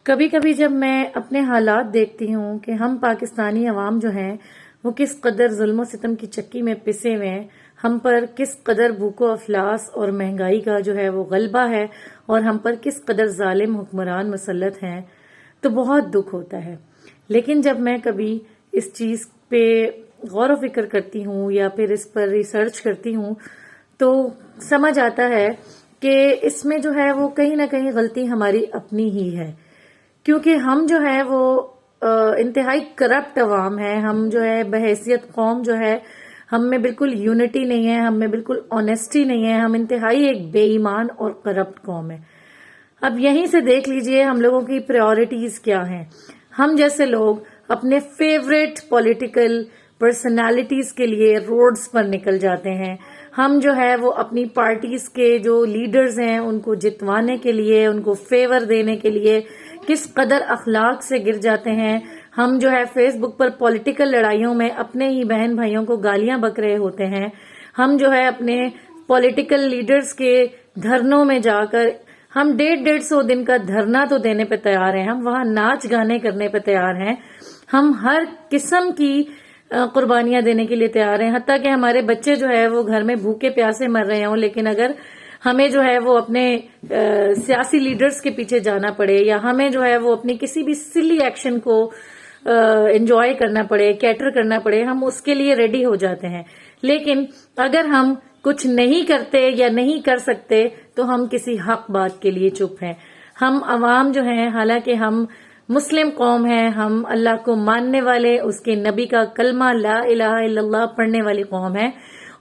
کبھی کبھی جب میں اپنے حالات دیکھتی ہوں کہ ہم پاکستانی عوام جو ہیں وہ کس قدر ظلم و ستم کی چکی میں پسے ہوئے ہیں، ہم پر کس قدر بھوک و افلاس اور مہنگائی کا جو ہے وہ غلبہ ہے، اور ہم پر کس قدر ظالم حکمران مسلط ہیں، تو بہت دکھ ہوتا ہے۔ لیکن جب میں کبھی اس چیز پہ غور و فکر کرتی ہوں یا پھر اس پر ریسرچ کرتی ہوں تو سمجھ آتا ہے کہ اس میں جو ہے وہ کہیں نہ کہیں غلطی ہماری اپنی ہی ہے، کیونکہ ہم جو ہے وہ انتہائی کرپٹ عوام ہے۔ ہم جو ہے بحیثیت قوم جو ہے ہم میں بالکل یونٹی نہیں ہے، ہم میں بالکل آنیسٹی نہیں ہے، ہم انتہائی ایک بے ایمان اور کرپٹ قوم ہے۔ اب یہیں سے دیکھ لیجئے ہم لوگوں کی پریورٹیز کیا ہیں۔ ہم جیسے لوگ اپنے فیوریٹ پولیٹیکل پرسنالٹیز کے لیے روڈز پر نکل جاتے ہیں، ہم جو ہے وہ اپنی پارٹیز کے جو لیڈرز ہیں ان کو جتوانے کے لیے، ان کو فیور دینے کے لیے کس قدر اخلاق سے گر جاتے ہیں۔ ہم جو ہے فیس بک پر پولیٹیکل لڑائیوں میں اپنے ہی بہن بھائیوں کو گالیاں بک رہے ہوتے ہیں۔ ہم جو ہے اپنے پولیٹیکل لیڈرز کے دھرنوں میں جا کر ہم 150 دن کا دھرنا تو دینے پہ تیار ہیں، ہم وہاں ناچ گانے کرنے پہ تیار ہیں، ہم ہر قسم کی قربانیاں دینے کے لیے تیار ہیں، حتیٰ کہ ہمارے بچے جو ہے وہ گھر میں بھوکے پیاسے مر رہے ہوں، لیکن اگر ہمیں جو ہے وہ اپنے سیاسی لیڈرز کے پیچھے جانا پڑے یا ہمیں جو ہے وہ اپنی کسی بھی سلی ایکشن کو انجوائے کرنا پڑے، کیٹر کرنا پڑے، ہم اس کے لیے ریڈی ہو جاتے ہیں۔ لیکن اگر ہم کچھ نہیں کرتے یا نہیں کر سکتے تو ہم کسی حق بات کے لیے چپ ہیں۔ ہم عوام جو ہیں، حالانکہ ہم مسلم قوم ہیں، ہم اللہ کو ماننے والے، اس کے نبی کا کلمہ لا الہ الا اللہ پڑھنے والی قوم ہے،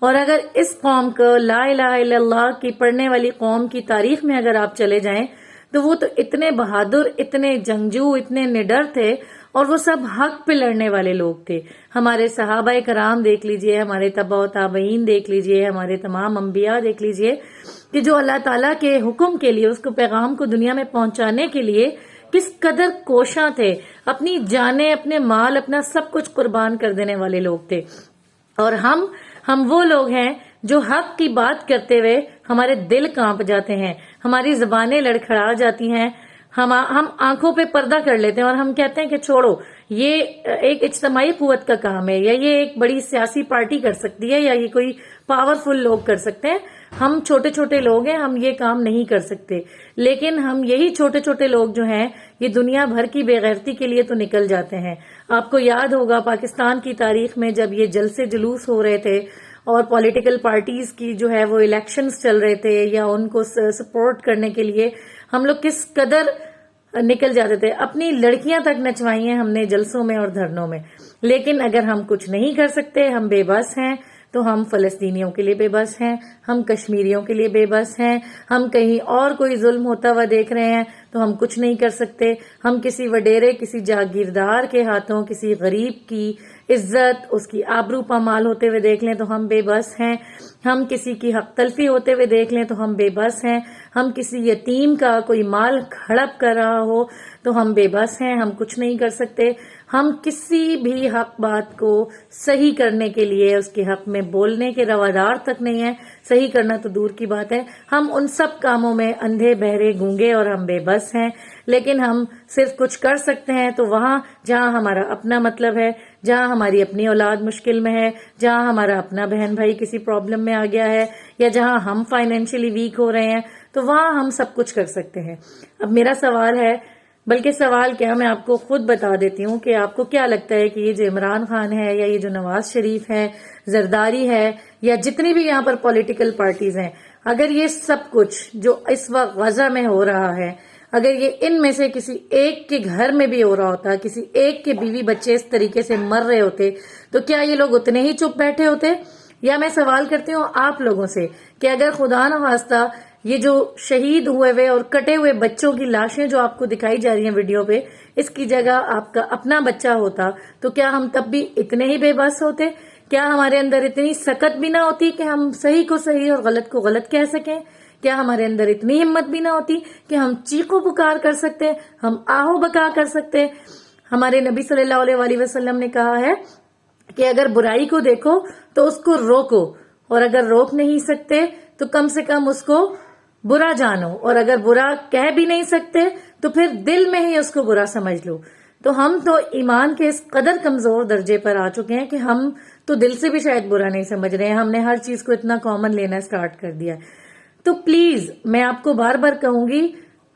اور اگر اس قوم کو لا الہ الا اللہ کی پڑھنے والی قوم کی تاریخ میں اگر آپ چلے جائیں تو وہ تو اتنے بہادر، اتنے جنگجو، اتنے نڈر تھے، اور وہ سب حق پہ لڑنے والے لوگ تھے۔ ہمارے صحابہ کرام دیکھ لیجئے، ہمارے تبع و تابعین دیکھ لیجئے، ہمارے تمام انبیاء دیکھ لیجئے کہ جو اللہ تعالیٰ کے حکم کے لیے، اس کو پیغام کو دنیا میں پہنچانے کے لیے کس قدر کوشاں تھے، اپنی جانیں، اپنے مال، اپنا سب کچھ قربان کر دینے والے لوگ تھے۔ اور ہم وہ لوگ ہیں جو حق کی بات کرتے ہوئے ہمارے دل کانپ جاتے ہیں، ہماری زبانیں لڑکھڑا جاتی ہیں، ہم آنکھوں پہ پردہ کر لیتے ہیں اور ہم کہتے ہیں کہ چھوڑو، یہ ایک اجتماعی قوت کا کام ہے، یا یہ ایک بڑی سیاسی پارٹی کر سکتی ہے، یا یہ کوئی پاورفل لوگ کر سکتے ہیں، ہم چھوٹے چھوٹے لوگ ہیں، ہم یہ کام نہیں کر سکتے۔ لیکن ہم یہی چھوٹے چھوٹے لوگ جو ہیں یہ دنیا بھر کی بے غیرتی کے لیے تو نکل جاتے ہیں۔ آپ کو یاد ہوگا پاکستان کی تاریخ میں جب یہ جلسے جلوس ہو رہے تھے اور پولیٹیکل پارٹیز کی جو ہے وہ الیکشنز چل رہے تھے یا ان کو سپورٹ کرنے کے لیے ہم لوگ کس قدر نکل جاتے تھے، اپنی لڑکیاں تک نچوائی ہیں ہم نے جلسوں میں اور دھرنوں میں۔ لیکن اگر ہم کچھ نہیں کر سکتے، ہم بے بس ہیں، تو ہم فلسطینیوں کے لیے بے بس ہیں، ہم کشمیریوں کے لیے بے بس ہیں، ہم کہیں اور کوئی ظلم ہوتا ہوا دیکھ رہے ہیں تو ہم کچھ نہیں کر سکتے، ہم کسی وڈیرے، کسی جاگیردار کے ہاتھوں کسی غریب کی عزت، اس کی آبرو پامال ہوتے ہوئے دیکھ لیں تو ہم بے بس ہیں، ہم کسی کی حق تلفی ہوتے ہوئے دیکھ لیں تو ہم بے بس ہیں، ہم کسی یتیم کا کوئی مال ہڑپ کر رہا ہو تو ہم بے بس ہیں، ہم کچھ نہیں کر سکتے۔ ہم کسی بھی حق بات کو صحیح کرنے کے لیے، اس کے حق میں بولنے کے روادار تک نہیں ہے، صحیح کرنا تو دور کی بات ہے، ہم ان سب کاموں میں اندھے بہرے گونگے اور ہم بے بس ہیں۔ لیکن ہم صرف کچھ کر سکتے ہیں تو وہاں جہاں ہمارا اپنا مطلب ہے، جہاں ہماری اپنی اولاد مشکل میں ہے، جہاں ہمارا اپنا بہن بھائی کسی پرابلم میں آ گیا ہے، یا جہاں ہم فائنینشلی ویک ہو رہے ہیں، تو وہاں ہم سب کچھ کر سکتے ہیں۔ اب میرا سوال ہے، بلکہ سوال کیا، میں آپ کو خود بتا دیتی ہوں کہ آپ کو کیا لگتا ہے کہ یہ جو عمران خان ہے، یا یہ جو نواز شریف ہے، زرداری ہے، یا جتنی بھی یہاں پر پولیٹیکل پارٹیز ہیں، اگر یہ سب کچھ جو اس وقت غزہ میں ہو رہا ہے، اگر یہ ان میں سے کسی ایک کے گھر میں بھی ہو رہا ہوتا، کسی ایک کے بیوی بچے اس طریقے سے مر رہے ہوتے، تو کیا یہ لوگ اتنے ہی چپ بیٹھے ہوتے؟ یا میں سوال کرتی ہوں آپ لوگوں سے کہ اگر خدا نخواستہ یہ جو شہید ہوئے اور کٹے ہوئے بچوں کی لاشیں جو آپ کو دکھائی جا رہی ہیں ویڈیو پہ، اس کی جگہ آپ کا اپنا بچہ ہوتا تو کیا ہم تب بھی اتنے ہی بے بس ہوتے؟ کیا ہمارے اندر اتنی سکت بھی نہ ہوتی کہ ہم صحیح کو صحیح اور غلط کو غلط کہہ سکیں؟ کیا ہمارے اندر اتنی ہمت بھی نہ ہوتی کہ ہم چیخو پکار کر سکتے، ہم آہو بکا کر سکتے؟ ہمارے نبی صلی اللہ علیہ وسلم نے کہا ہے کہ اگر برائی کو دیکھو تو اس کو روکو، اور اگر روک نہیں سکتے تو کم سے کم اس کو برا جانو، اور اگر برا کہہ بھی نہیں سکتے تو پھر دل میں ہی اس کو برا سمجھ لو۔ تو ہم تو ایمان کے اس قدر کمزور درجے پر آ چکے ہیں کہ ہم تو دل سے بھی شاید برا نہیں سمجھ رہے ہیں، ہم نے ہر چیز کو اتنا کامن لینا سٹارٹ کر دیا۔ تو پلیز میں آپ کو بار بار کہوں گی،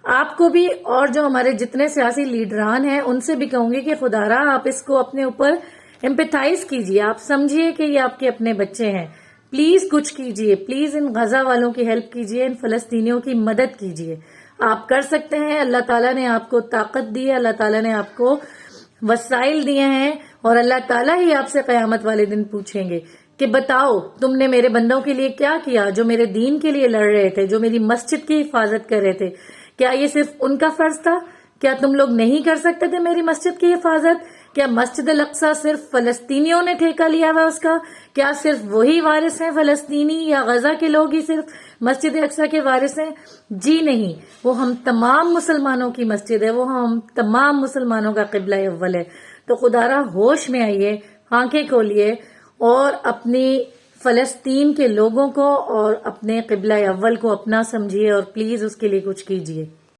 آپ کو بھی اور جو ہمارے جتنے سیاسی لیڈران ہیں ان سے بھی کہوں گی کہ خدا را آپ اس کو اپنے اوپر امپیتھائز کیجئے، آپ سمجھیے کہ یہ آپ کے اپنے بچے ہیں، پلیز کچھ کیجئے، پلیز ان غزہ والوں کی ہیلپ کیجئے، ان فلسطینیوں کی مدد کیجئے۔ آپ کر سکتے ہیں، اللہ تعالیٰ نے آپ کو طاقت دی ہے، اللہ تعالیٰ نے آپ کو وسائل دیے ہیں، اور اللہ تعالیٰ ہی آپ سے قیامت والے دن پوچھیں گے کہ بتاؤ تم نے میرے بندوں کے لیے کیا کیا، جو میرے دین کے لیے لڑ رہے تھے، جو میری مسجد کی حفاظت کر رہے تھے، کیا یہ صرف ان کا فرض تھا؟ کیا تم لوگ نہیں کر سکتے تھے میری مسجد کی حفاظت؟ کیا مسجد الاقصی صرف فلسطینیوں نے ٹھیکہ لیا ہوا اس کا؟ کیا صرف وہی وارث ہیں فلسطینی یا غزہ کے لوگ ہی صرف مسجد الاقصی کے وارث ہیں؟ جی نہیں، وہ ہم تمام مسلمانوں کی مسجد ہے، وہ ہم تمام مسلمانوں کا قبلہ اول ہے۔ تو خدا را ہوش میں آئیے، آنکھیں کھولیے اور اپنی فلسطین کے لوگوں کو اور اپنے قبلہ اول کو اپنا سمجھیے، اور پلیز اس کے لیے کچھ کیجیے۔